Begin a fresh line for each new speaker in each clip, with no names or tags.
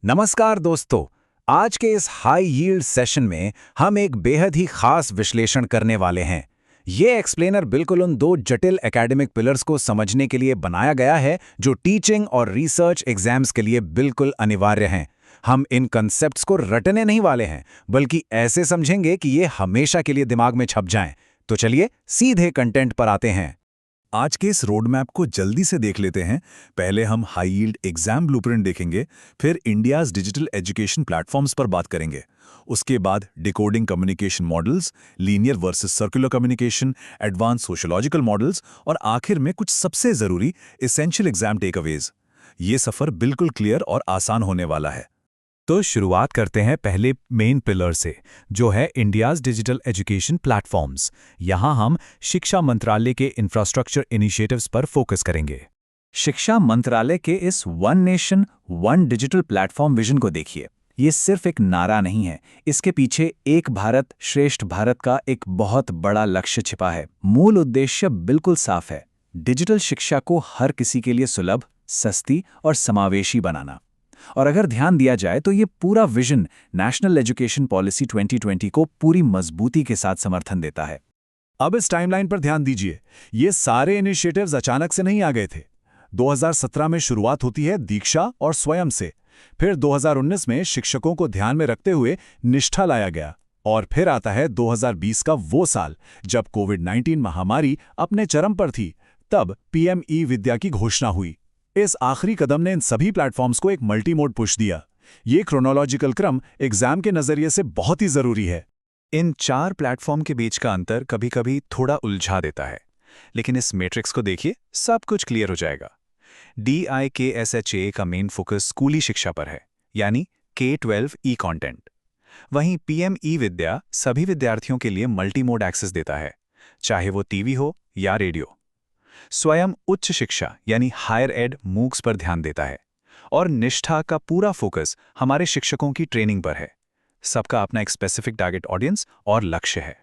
नमस्कार दोस्तों। आज के इस हाई यील्ड सेशन में हम एक बेहद ही खास विश्लेषण करने वाले हैं। ये एक्सप्लेनर बिल्कुल उन दो जटिल एकेडमिक पिलर्स को समझने के लिए बनाया गया है जो टीचिंग और रिसर्च एग्जाम्स के लिए बिल्कुल अनिवार्य हैं। हम इन कंसेप्ट्स को रटने नहीं वाले हैं, बल्कि ऐसे समझेंगे कि ये हमेशा के लिए दिमाग में छप जाएं। तो चलिए सीधे कंटेंट पर आते हैं।
आज के इस रोड मैप को जल्दी से देख लेते हैं। पहले हम हाई यील्ड एग्जाम ब्लूप्रिंट देखेंगे, फिर इंडियाज़ डिजिटल एजुकेशन प्लेटफॉर्म्स पर बात करेंगे। उसके बाद decoding communication models, linear versus circular communication, advance sociological models और आखिर में कुछ सबसे ज़रूरी एसेंशियल एग्जाम टेकअवेज। ये सफ़र बिल्कुल क्लियर और आसान होने वाला है।
तो शुरुआत करते हैं पहले मेन पिलर से, जो है इंडियाज़ डिजिटल एजुकेशन प्लेटफॉर्म्स। यहाँ हम शिक्षा मंत्रालय के इंफ्रास्ट्रक्चर इनिशिएटिव्स पर फोकस करेंगे। शिक्षा मंत्रालय के इस one nation one digital platform vision को देखिए। ये सिर्फ एक नारा नहीं है, इसके पीछे एक भारत श्रेष्ठ भारत का एक बहुत बड़ा लक्ष्य छिपा है। मूल उद्देश्य बिल्कुल साफ है, डिजिटल शिक्षा को हर किसी के लिए सुलभ, सस्ती और समावेशी बनाना। और अगर ध्यान दिया जाए तो ये पूरा विजन नेशनल एजुकेशन पॉलिसी 2020 को पूरी मजबूती के साथ समर्थन देता है।
अब इस टाइमलाइन पर ध्यान दीजिए। ये सारे इनिशिएटिव्स अचानक से नहीं आ गए थे। 2017 में शुरुआत होती है दीक्षा और स्वयं से, फिर 2019 में शिक्षकों को ध्यान में रखते हुए निष्ठा लाया गया, और फिर आता है 2020 का वो साल जब कोविड-19 महामारी अपने चरम पर थी। तब पीएम ई विद्या की घोषणा हुई। इस आखिरी कदम ने इन सभी प्लेटफॉर्म्स को एक मल्टी मोड पुश दिया। ये क्रोनोलॉजिकल क्रम एग्जाम के नजरिए से बहुत ही जरूरी है।
इन चार प्लेटफॉर्म के बीच का अंतर कभी-कभी थोड़ा उलझा देता है, लेकिन इस मैट्रिक्स को देखिए, सब कुछ क्लियर हो जाएगा। DIKSHA का मेन फोकस स्कूली शिक्षा पर है, यानी K-12 ई कंटेंट। वहीं PM ई विद्या सभी विद्यार्थियों के लिए मल्टी मोड एक्सेस देता है, चाहे वो टीवी हो या रेडियो। स्वयं उच्च शिक्षा यानी हायर एड मूक्स पर ध्यान देता है, और निष्ठा का पूरा फोकस हमारे शिक्षकों की ट्रेनिंग पर है। सबका अपना एक स्पेसिफिक टारगेट ऑडियंस और लक्ष्य है।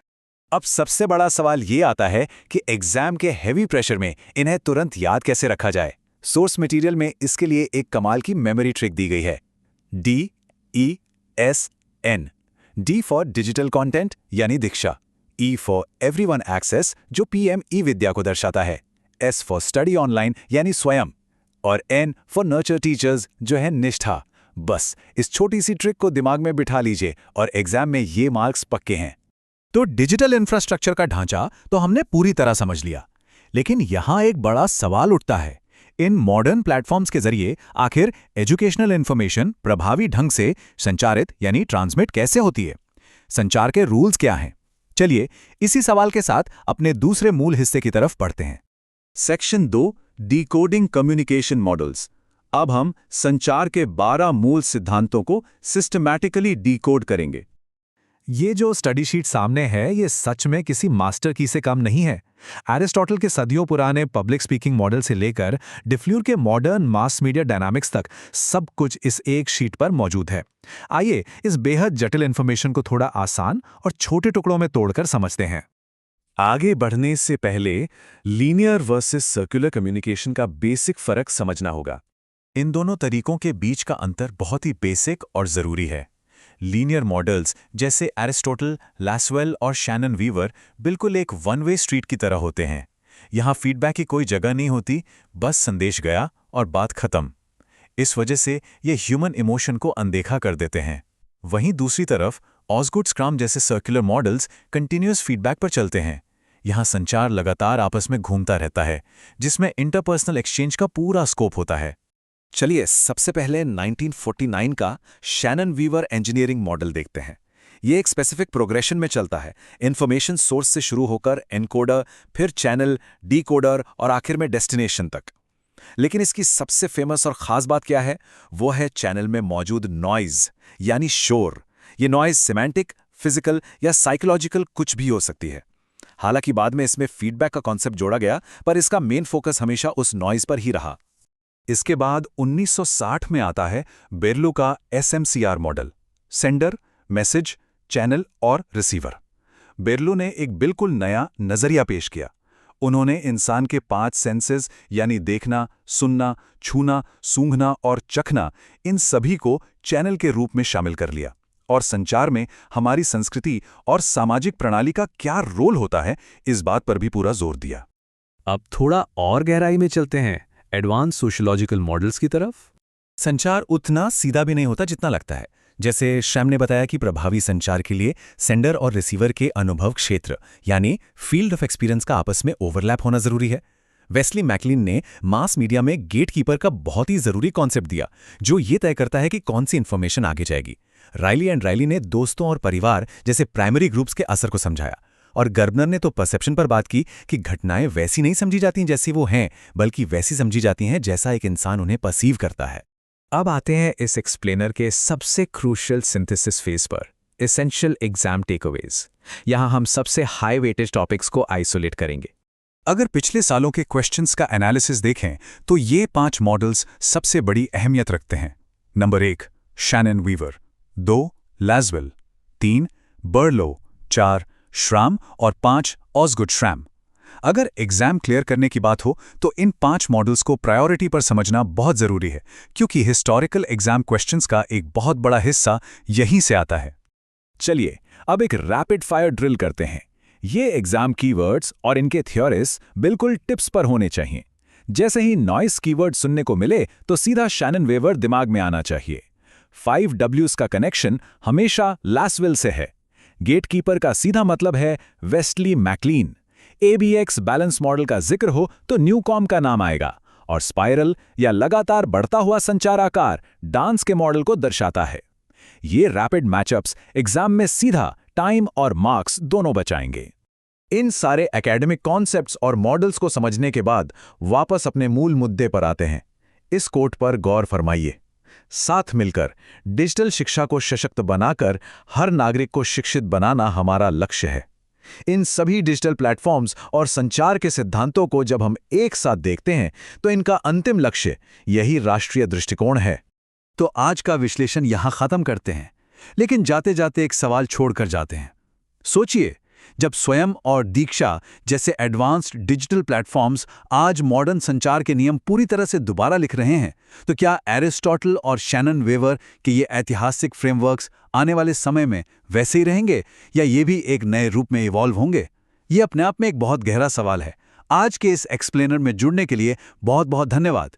अब सबसे बड़ा सवाल ये आता है कि एग्जाम के हेवी प्रेशर में इन्हें तुरंत याद कैसे रखा जाए। सोर्स मटेरियल में इसके लिए एक कमाल की मेमोरी ट्रिक दी गई है, DESN। D for digital content यानी दीक्षा, E फॉर एवरीवन एक्सेस जो PM ई विद्या को दर्शाता है, S फॉर स्टडी ऑनलाइन यानी स्वयं, और N फॉर नर्चर टीचर्स जो है निष्ठा। बस इस छोटी सी ट्रिक को दिमाग में बिठा लीजिए और एग्जाम में ये मार्क्स पक्के हैं।
तो डिजिटल इंफ्रास्ट्रक्चर का ढांचा तो हमने पूरी तरह समझ लिया, लेकिन यहाँ एक बड़ा सवाल उठता है, इन मॉडर्न प्लेटफॉर्म्स के जरिए आखिर एजुकेशनल इंफॉर्मेशन प्रभावी ढंग से संचारित यानी ट्रांसमिट कैसे होती है? संचार के रूल्स क्या हैं? चलिए इसी सवाल के साथ अपने दूसरे मूल हिस्से की तरफ बढ़ते हैं।
Section 2, decoding communication models. अब हम संचार के 12 मूल सिद्धांतों को सिस्टमैटिकली डिकोड करेंगे।
ये जो स्टडी शीट सामने है, ये सच में किसी मास्टर की से कम नहीं है। एरिस्टोटल के सदियों पुराने पब्लिक स्पीकिंग मॉडल से लेकर डिफ्ल्यूर के मॉडर्न मास मीडिया डायनामिक्स तक सब कुछ इस एक शीट पर मौजूद है। आइए इस बेहद जटिल इंफॉर्मेशन को थोड़ा आसान और छोटे टुकड़ों में तोड़कर समझते हैं।
आगे बढ़ने से पहले लीनियर वर्सेस सर्कुलर कम्युनिकेशन का बेसिक फर्क समझना होगा।
इन दोनों तरीकों के बीच का अंतर बहुत ही बेसिक और ज़रूरी है। लीनियर मॉडल्स जैसे एरिस्टोटल, लासवेल और शैनन वीवर बिल्कुल एक वन वे स्ट्रीट की तरह होते हैं। यहाँ फीडबैक की कोई जगह नहीं होती, बस संदेश गया और बात खत्म। इस वजह से ये ह्यूमन इमोशन को अनदेखा कर देते हैं। वहीं दूसरी तरफ ऑसगुड स्क्रम जैसे सर्कुलर मॉडल्स कंटिन्यूअस फीडबैक पर चलते हैं। यहाँ संचार लगातार आपस में घूमता रहता है, जिसमें इंटरपर्सनल एक्सचेंज का पूरा स्कोप होता है।
चलिए सबसे पहले 1949 का शैनन वीवर इंजीनियरिंग मॉडल देखते हैं। ये एक स्पेसिफिक प्रोग्रेशन में चलता है, इंफॉर्मेशन सोर्स से शुरू होकर एनकोडर, फिर चैनल, डीकोडर और आखिर में डेस्टिनेशन तक। लेकिन इसकी सबसे फेमस और खास बात क्या है? वो है चैनल में मौजूद नॉइज यानी शोर। ये नॉइज सिमेंटिक, फिजिकल या साइकोलॉजिकल कुछ भी हो सकती है। हालांकि बाद में इसमें फीडबैक का कॉन्सेप्ट जोड़ा गया, पर इसका मेन फोकस हमेशा उस नॉइज पर ही रहा।
इसके बाद 1960 में आता है बेरलो का SMCR model, sender, message, channel और रिसीवर। बेरलो ने एक बिल्कुल नया नजरिया पेश किया। उन्होंने इंसान के 5 सेंसेस यानी देखना, सुनना, छूना, सूंघना और चखना, इन सभी को चैनल के रूप में शामिल कर लिया और संचार में हमारी संस्कृति और सामाजिक प्रणाली का क्या रोल होता है, इस बात पर भी पूरा जोर दिया।
अब थोड़ा और गहराई में चलते हैं एडवांस सोशियोलॉजिकल मॉडल्स की तरफ।
संचार उतना सीधा भी नहीं होता जितना लगता है। जैसे श्याम ने बताया कि प्रभावी संचार के लिए सेंडर और रिसीवर के अनुभव क्षेत्र यानी फील्ड ऑफ एक्सपीरियंस का आपस में ओवरलैप होना जरूरी है। वेस्ली मैकलिन ने मास मीडिया में गेटकीपर का बहुत ही जरूरी कॉन्सेप्ट दिया, जो ये तय करता है कि कौन सी इंफॉर्मेशन आगे जाएगी। राइली एंड राइली ने दोस्तों और परिवार जैसे प्राइमरी ग्रुप्स के असर को समझाया, और गर्बनर ने तो परसेप्शन पर बात की कि घटनाएं वैसी नहीं समझी जाती जैसी वो हैं, बल्कि वैसी समझी जाती हैं जैसा एक इंसान उन्हें परसीव करता है।
अब आते हैं इस एक्सप्लेनर के सबसे क्रूशियल सिंथेसिस फेज पर, एसेंशियल एग्जाम टेकअवेज। यहां हम सबसे हाई वेटेज टॉपिक्स को आइसोलेट करेंगे।
अगर पिछले सालों के क्वेश्चंस का एनालिसिस देखें तो ये 5 मॉडल्स सबसे बड़ी अहमियत रखते हैं। नंबर 1 शैनन वीवर, 2 लाज़वेल, 3 बर्लो, 4 श्राम और 5 ऑसगुड श्रैम। अगर एग्जाम क्लियर करने की बात हो तो इन 5 मॉडल्स को प्रायोरिटी पर समझना बहुत जरूरी है, क्योंकि हिस्टोरिकल एग्जाम क्वेश्चंस का एक बहुत बड़ा हिस्सा यहीं से आता है।
चलिए अब एक रैपिड फायर ड्रिल करते हैं। ये एग्जाम कीवर्ड्स और इनके थ्योरिस बिल्कुल टिप्स पर होने चाहिए। जैसे ही नॉइस कीवर्ड सुनने को मिले तो सीधा शैनन वीवर दिमाग में आना चाहिए। 5 W's का कनेक्शन हमेशा लाज़वेल से है। गेटकीपर का सीधा मतलब है Wesley McLean. ABX balance model का जिक्र हो तो न्यूकॉम का नाम आएगा, और स्पाइरल या लगातार बढ़ता हुआ संचार आकार डांस के मॉडल को दर्शाता है। ये रैपिड मैचअप्स एग्जाम में सीधा टाइम और मार्क्स दोनों बचाएंगे।
इन सारे एकेडमिक कॉन्सेप्ट्स और मॉडल्स को समझने के बाद वापस अपने मूल मुद्दे पर आते हैं। इस कोट पर गौर फरमाइए, साथ मिलकर डिजिटल शिक्षा को सशक्त बनाकर हर नागरिक को शिक्षित बनाना हमारा लक्ष्य है। इन सभी डिजिटल प्लेटफॉर्म्स और संचार के सिद्धांतों को जब हम एक साथ देखते हैं तो इनका अंतिम लक्ष्य यही राष्ट्रीय दृष्टिकोण है। तो आज का विश्लेषण यहां खत्म करते हैं, लेकिन जाते जाते एक सवाल छोड़कर जाते हैं। सोचिए, जब स्वयं और दीक्षा जैसे एडवांस्ड डिजिटल प्लेटफॉर्म्स आज मॉडर्न संचार के नियम पूरी तरह से दोबारा लिख रहे हैं, तो क्या एरिस्टोटल और शैनन वीवर के ये ऐतिहासिक फ्रेमवर्क्स आने वाले समय में वैसे ही रहेंगे, या ये भी एक नए रूप में इवॉल्व होंगे? ये अपने आप में एक बहुत गहरा सवाल है। आज के इस एक्सप्लेनर में जुड़ने के लिए बहुत बहुत धन्यवाद।